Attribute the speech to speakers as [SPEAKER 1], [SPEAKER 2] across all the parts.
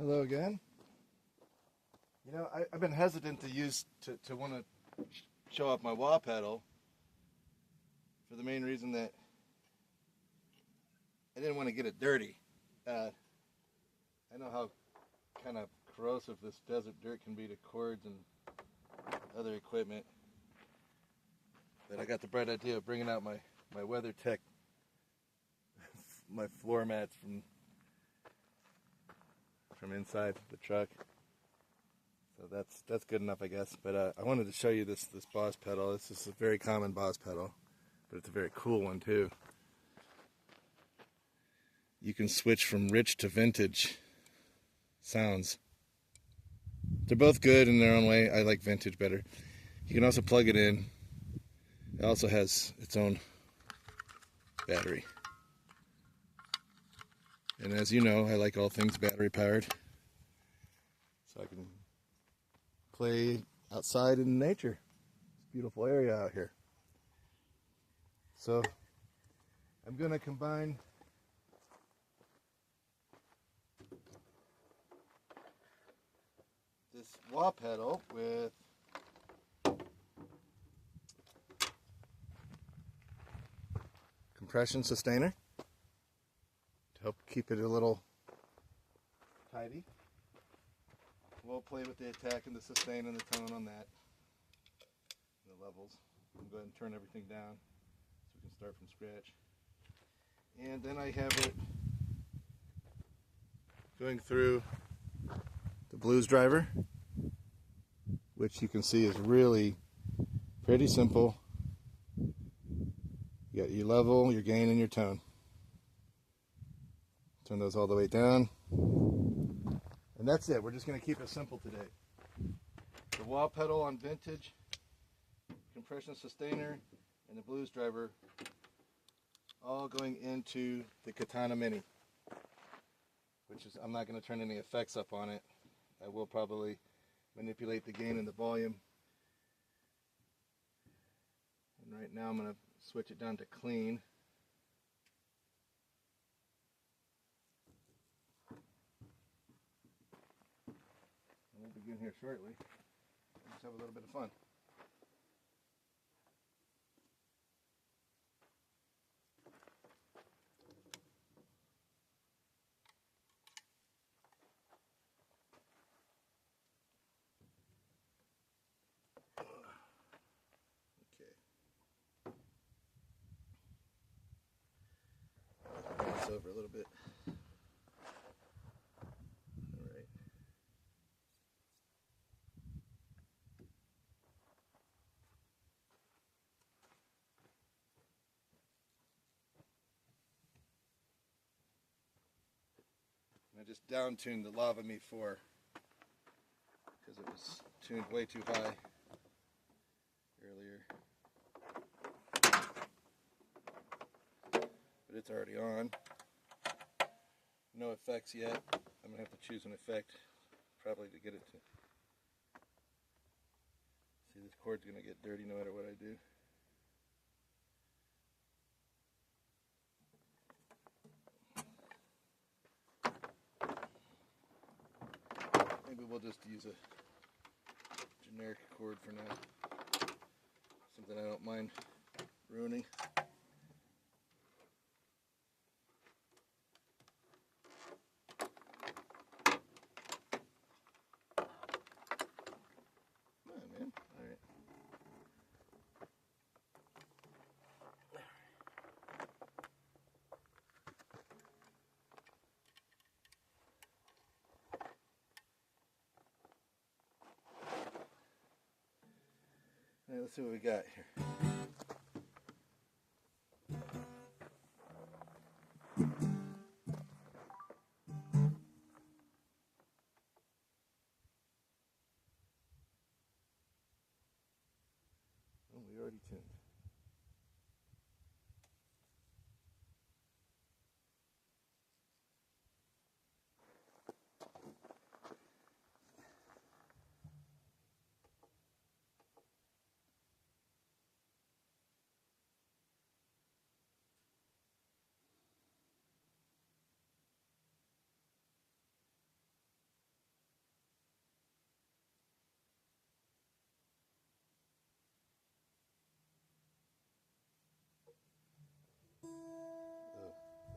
[SPEAKER 1] Hello again. I've been hesitant to want to show off my wah pedal for the main reason that I didn't want to get it dirty. I know how kind of corrosive this desert dirt can be to cords and other equipment, but I got the bright idea of bringing out my WeatherTech, my floor mats from inside the truck. So that's good enough, I guess. But I wanted to show you this Boss pedal. This is a very common Boss pedal, but it's a very cool one too. You can switch from rich to vintage sounds. They're both good in their own way. I like vintage better. You can also plug it in. It also has its own battery. And as you know, I like all things battery powered. So I can play outside in nature. It's a beautiful area out here. So I'm going to combine this wah pedal with compression sustainer to help keep it a little tidy. We'll play with the attack and the sustain and the tone on that, the levels. I'm going to go ahead and turn everything down so we can start from scratch. And then I have it going through the blues driver, which you can see is really pretty simple. You got your level, your gain, and your tone. Turn those all the way down. And that's it. We're just going to keep it simple today. The wah pedal on vintage, compression sustainer, and the blues driver all going into the Katana Mini, which is, I'm not going to turn any effects up on it. I will probably manipulate the gain and the volume. And right now I'm going to switch it down to clean. And we'll begin here shortly. Let's have a little bit of fun. Over a little bit. All right. I just down tuned the Lava Me 4 because it was tuned way too high earlier. But it's already on. No effects yet. I'm going to have to choose an effect probably to get it to. See, this cord's going to get dirty no matter what I do. Maybe we'll just use a generic chord for now. Something I don't mind ruining. All right, let's see what we got here. Oh, we already tuned.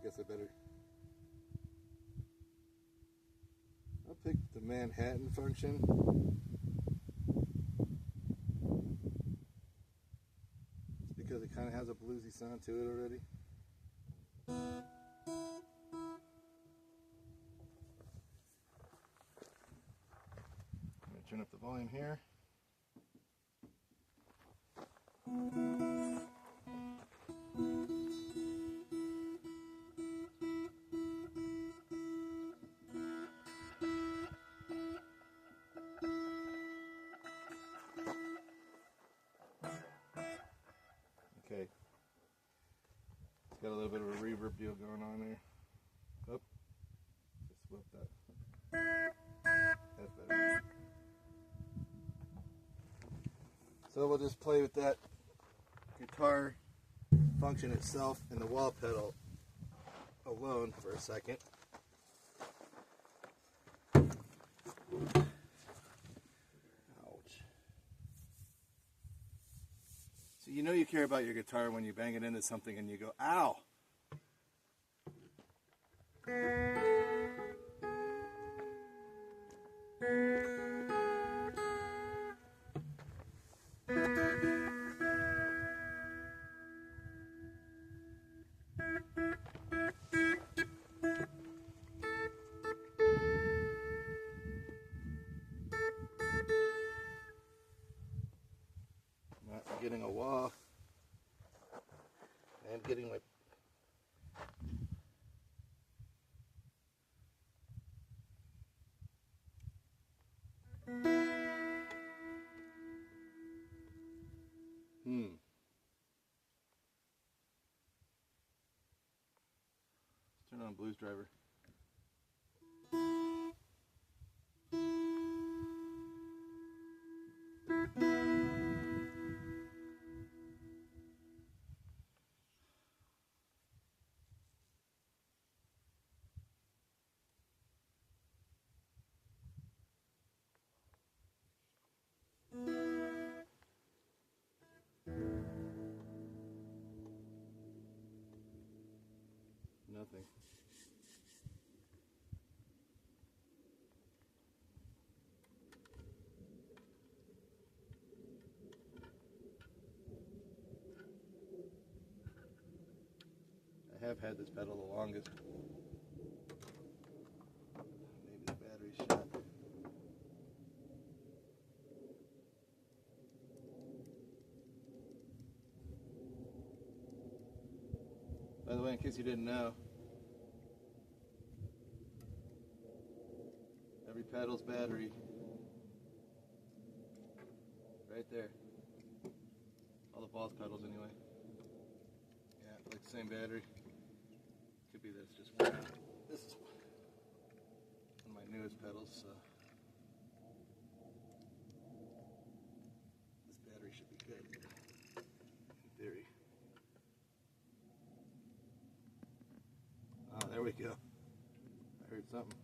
[SPEAKER 1] I guess I better. I'll pick the Manhattan function. It's because it kind of has a bluesy sound to it already. I'm going to turn up the volume here. Okay. It's got a little bit of a reverb deal going on there. Oh, just whip that. That's better. So we'll just play with that guitar function itself and the wah pedal alone for a second. Ouch. So you know you care about your guitar when you bang it into something and you go, ow! Not getting a wah and getting my Let's turn on Blues Driver. Nothing. I have had this pedal the longest. Maybe the battery's shot. By the way, in case you didn't know, every pedal's battery right there. All the Boss pedals anyway. Yeah, like the same battery. Could be that it's just worn out. This is one of my newest pedals, so this battery should be good, in theory. Oh, there we go. I heard something.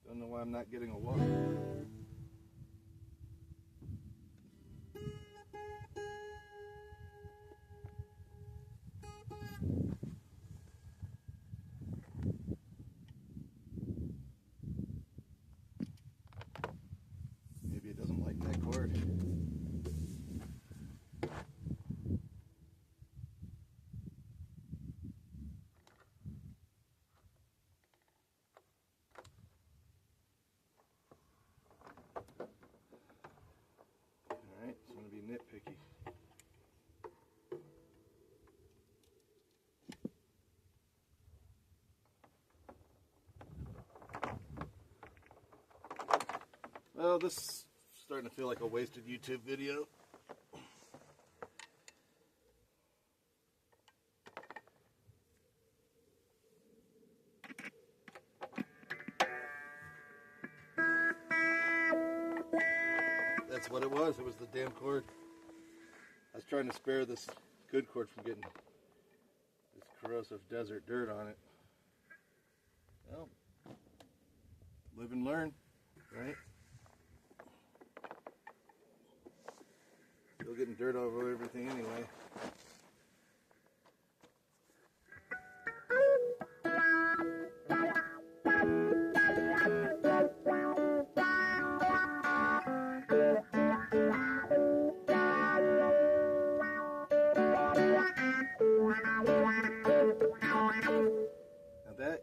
[SPEAKER 1] Don't know why I'm not getting a wah. Maybe it doesn't like that chord. Well, this is starting to feel like a wasted YouTube video. That's what it was. It was the damn cord. I was trying to spare this good cord from getting this corrosive desert dirt on it. Well, live and learn, right? Still getting dirt over everything anyway.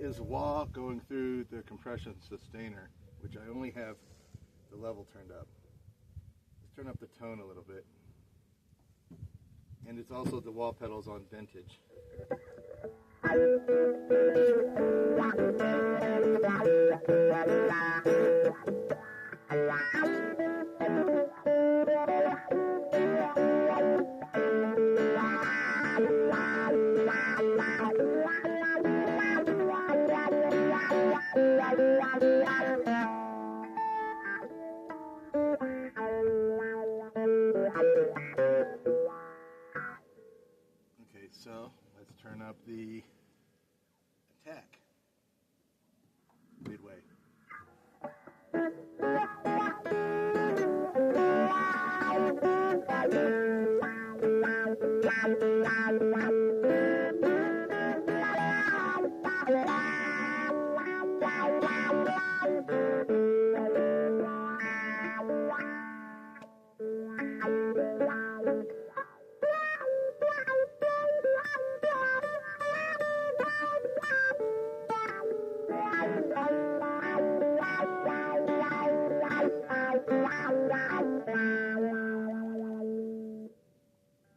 [SPEAKER 1] Is wah going through the compression sustainer, which I only have the level turned up. Let's turn up the tone a little bit. And it's also the wah pedals on vintage. Okay, so let's turn up the attack midway.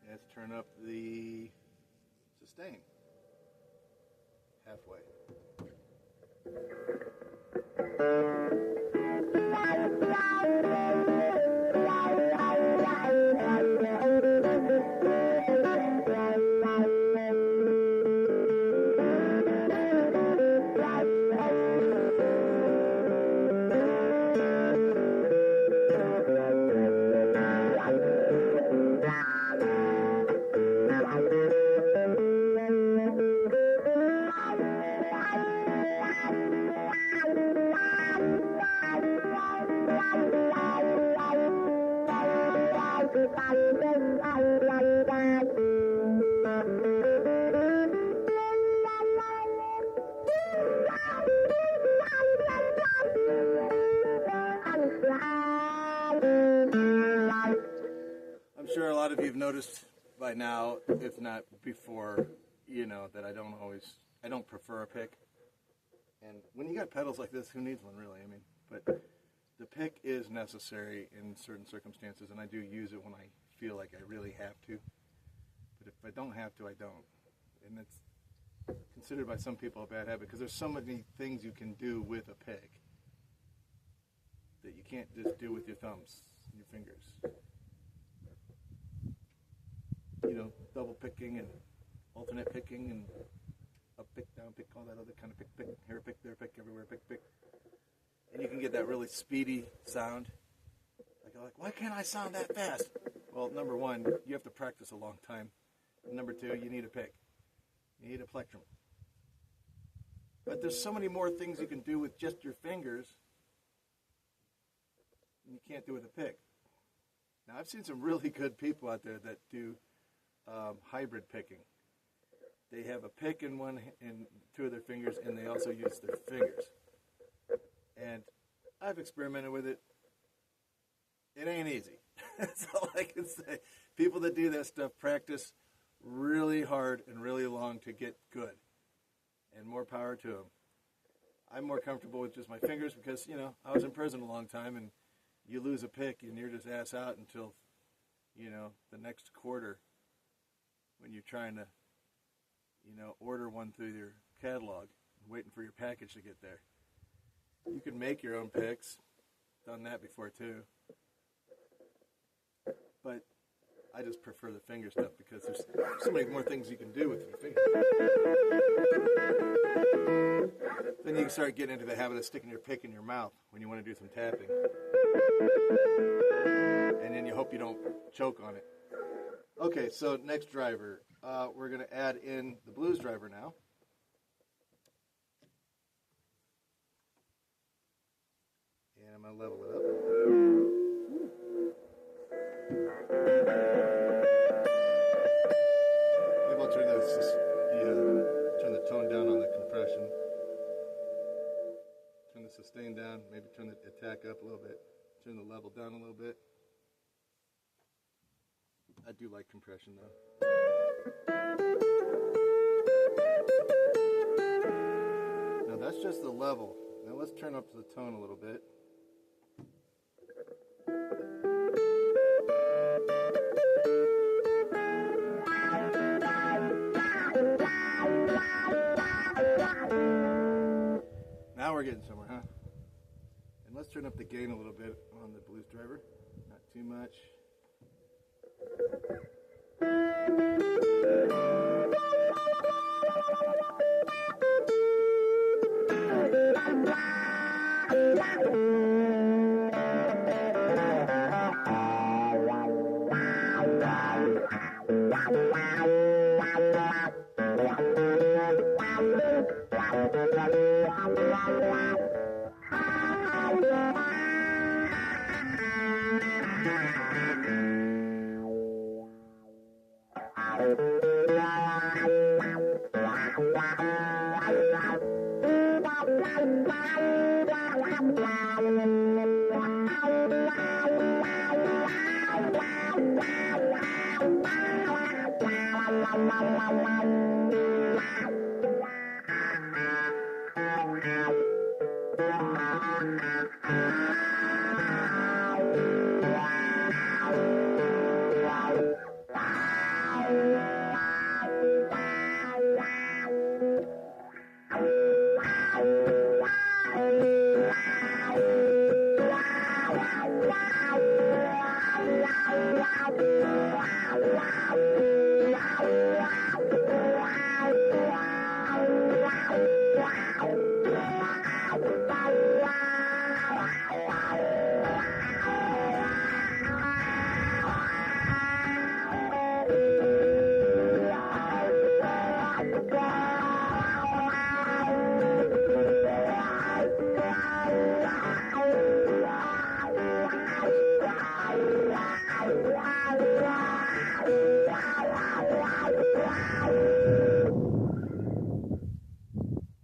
[SPEAKER 1] Let's turn up the sustain halfway. I'm sure a lot of you have noticed by now, if not before, that I don't prefer a pick. And when you got pedals like this, who needs one really? I mean, but the pick is necessary in certain circumstances, and I do use it when I feel like I really have to. But if I don't have to, I don't. And it's considered by some people a bad habit because there's so many things you can do with a pick that you can't just do with your thumbs and your fingers. Double picking and alternate picking and up pick, down pick, all that other kind of pick, here pick, there pick, everywhere pick. And you can get that really speedy sound. Like, why can't I sound that fast? Well, number one, you have to practice a long time. And number two, you need a pick. You need a plectrum. But there's so many more things you can do with just your fingers than you can't do with a pick. Now, I've seen some really good people out there that do hybrid picking. They have a pick in two of their fingers, and they also use their fingers. And I've experimented with it. It ain't easy. That's all I can say. People that do that stuff practice really hard and really long to get good. And more power to them. I'm more comfortable with just my fingers because, I was in prison a long time, and you lose a pick and you're just ass out until, the next quarter when you're trying to, order one through your catalog, waiting for your package to get there. You can make your own picks, done that before too. But I just prefer the finger stuff because there's so many more things you can do with your fingers. Then you can start getting into the habit of sticking your pick in your mouth when you want to do some tapping. And then you hope you don't choke on it. Okay, so next driver. We're going to add in the blues driver now. And I'm going to level it up. Maybe I'll turn the tone down on the compression. Turn the sustain down. Maybe turn the attack up a little bit. Turn the level down a little bit. I do like compression though. Now that's just the level. Now let's turn up the tone a little bit. Now we're getting somewhere, huh? And let's turn up the gain a little bit on the blues driver. Not too much.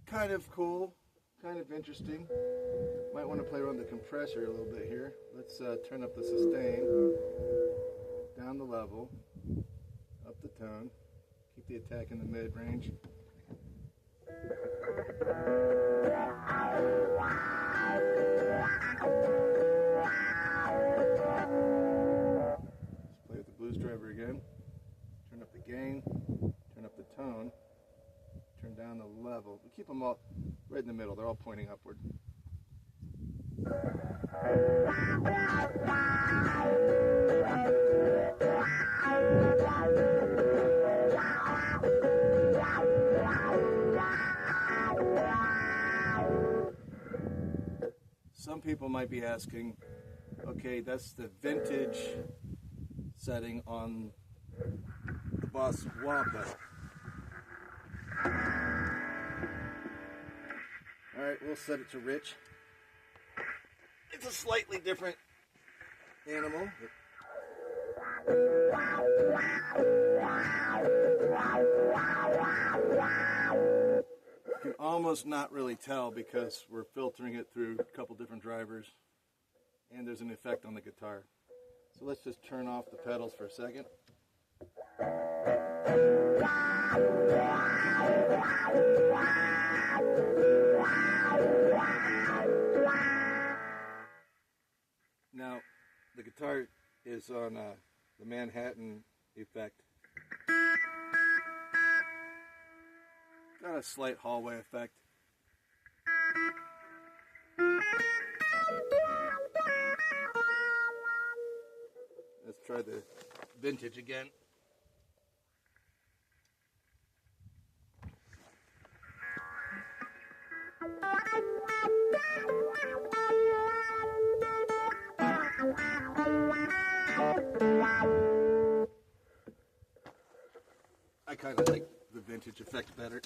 [SPEAKER 1] Kind of cool, kind of interesting. Might want to play around the compressor a little bit here. Let's turn up the sustain, down the level, up the tone, keep the attack in the mid-range. Let's play with the blues driver again. Turn up the gain, turn up the tone. Turn down the level. We keep them all right in the middle. They're all pointing upward. Some people might be asking, okay, that's the vintage setting on the Boss wah pedal. Alright, we'll set it to rich. It's a slightly different animal. You can almost not really tell because we're filtering it through a couple different drivers and there's an effect on the guitar. So let's just turn off the pedals for a second. Now, the guitar is on the Manhattan effect. Got a slight hallway effect. try the vintage again. I kind of like the vintage effect better.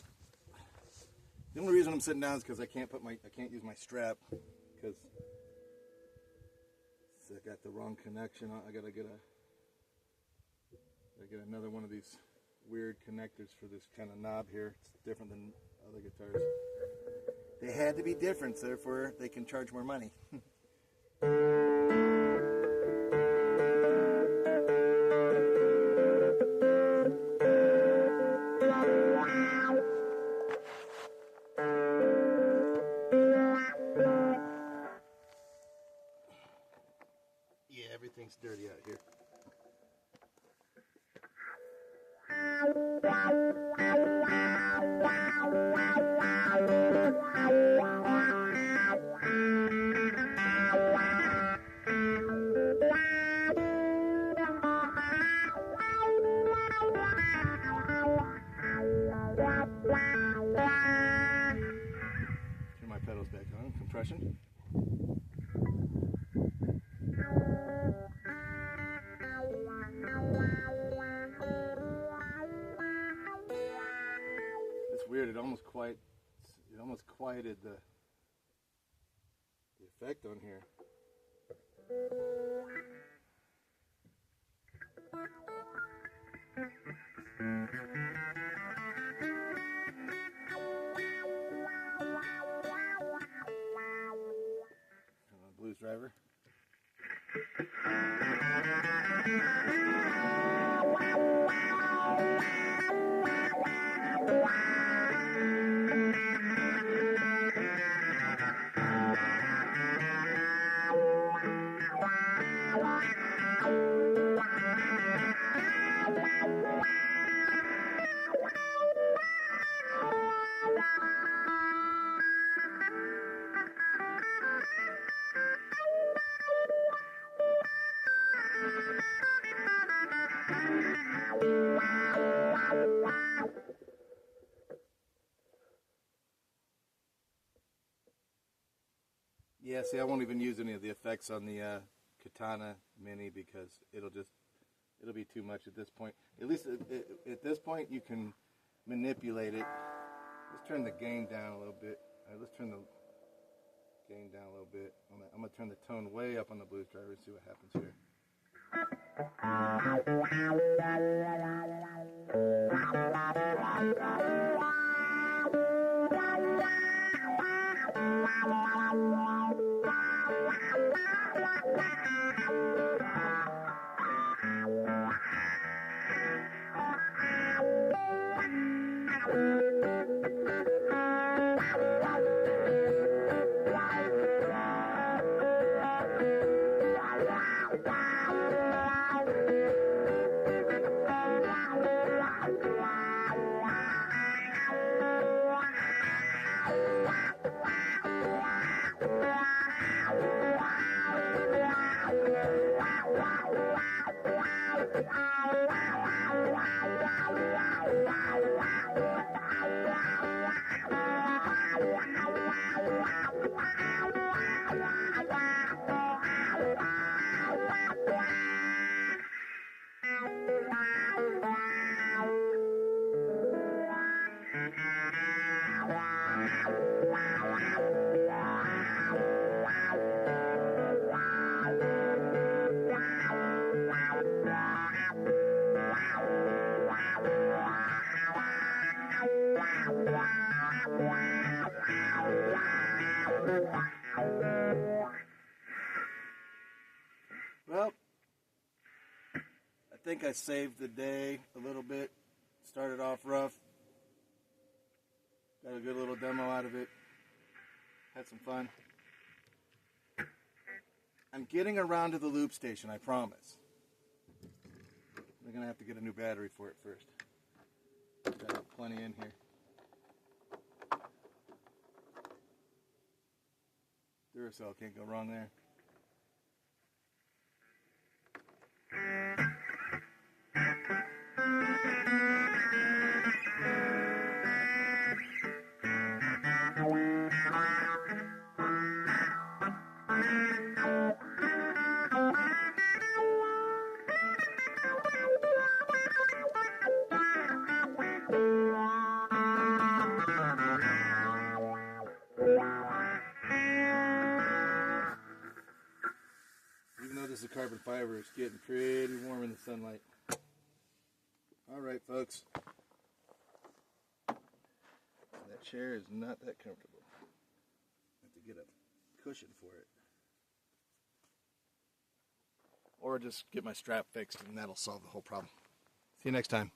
[SPEAKER 1] The only reason I'm sitting down is because I can't use my strap because I got the wrong connection. I gotta get another one of these weird connectors for this kind of knob here. It's different than other guitars. They had to be different, so therefore they can charge more money. Yeah, everything's dirty out here. Turn my pedals back on. Compression. It's weird. It almost quieted the effect on here. Blues driver. Yeah, see, I won't even use any of the effects on the Katana Mini because it'll be too much at this point. At least at this point, you can manipulate it. Let's turn the gain down a little bit. All right, let's turn the gain down a little bit. I'm going to turn the tone way up on the blues driver and see what happens here. Well, I think I saved the day a little bit. Started off rough. Got a good little demo out of it. Had some fun. I'm getting around to the loop station, I promise. We're going to have to get a new battery for it first. Got plenty in here. Duracell, can't go wrong there. This is carbon fiber. It's getting pretty warm in the sunlight. All right, folks. That chair is not that comfortable. I have to get a cushion for it. Or just get my strap fixed and that'll solve the whole problem. See you next time.